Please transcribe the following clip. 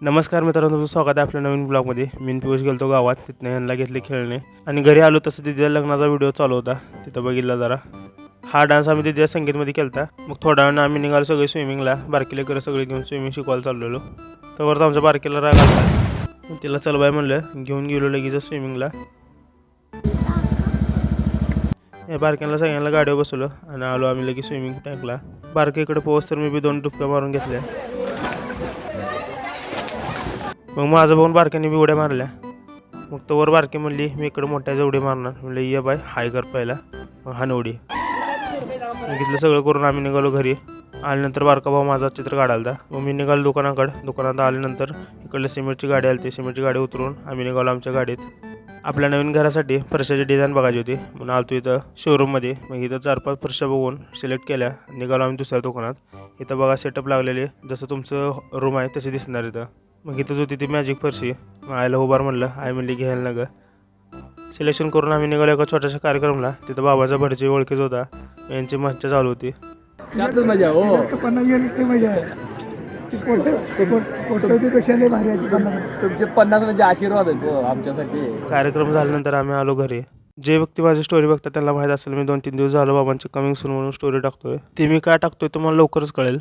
नमस्कार मित्रांनो, तुमचं स्वागत आहे आपल्या नवीन ब्लॉगमध्ये. मी पियुष गेलतो गावात, तिथनं यांना घेतले खेळणे आणि घरी आलो तसं तिथे लग्नाचा व्हिडिओ चालू होता, तिथं बघितला जरा. हा डान्स आम्ही तिथे संगीतमध्ये केला. मग थोड्या वेळानं आम्ही निघालो सगळे स्विमिंगला. बारकी लेकरं सगळे घेऊन स्विमिंग शिकवायला चाललेलो. त्यावरच आमच्या बारकीला राग आला. तिला चल बाय म्हणलं, घेऊन गेलो लगेच स्विमिंगला. या बारक्यांना सगळ्यांना गाडीवर बसवलं आणि आलो आम्ही लगेच स्विमिंग टँकला. बारकीकडे पोहोच तर मी बी 2 डुबक्या मारून घेतल्या. मग माझं बघून बारक्याने बी उड्या मारल्या. मग तोवर बारकी म्हणली मी इकडे मोठ्याच्या उडी मारणार. म्हणलं ये बाय हाय कर पहिला, मग हान उडी. घेतलं सगळं करून आम्ही निघालो घरी. आल्यानंतर बारका भाऊ माझा चित्र काढायला होता. मग मी निघालो दुकानात आल्यानंतर इकडलं सिमेंटची गाडी आली. सिमेंटची गाडी उतरून आम्ही निघालो आमच्या गाडीत. आपल्या नवीन घरासाठी फरशाची डिझाईन बघायची होती म्हणून आलतो इथं शोरूममध्ये. मग इथं 4-5 फरशा बघून सिलेक्ट केल्या. निघालो आम्ही दुसऱ्या दुकानात. इथं बघा सेटअप लागलेले, जसं तुमचं रूम आहे तसे दिसणार इथं. मग इथंच होती ती मॅजिक फरशी. मग आईला उभार म्हणलं, आई म्हणली घ्यायला ना गं. सिलेक्शन करून आम्ही निघालो एका छोट्याशा कार्यक्रमला. तिथं बाबाचा भडजी ओळखीच होता. यांची मज्जा चालू होती. मजा हो मजा आहे. तुमचे 50 म्हणजे आशीर्वाद आहेत हो आमच्यासाठी. कार्यक्रम झाल्यानंतर आम्ही आलो घरी. जे व्यक्ती माझी स्टोरी बघतात त्यांना माहीत असेल, मी 2-3 दिवस झालो बाबांची कमिंग सून म्हणून स्टोरी टाकतोय. ती मी काय टाकतोय तुम्हाला लवकरच कळेल.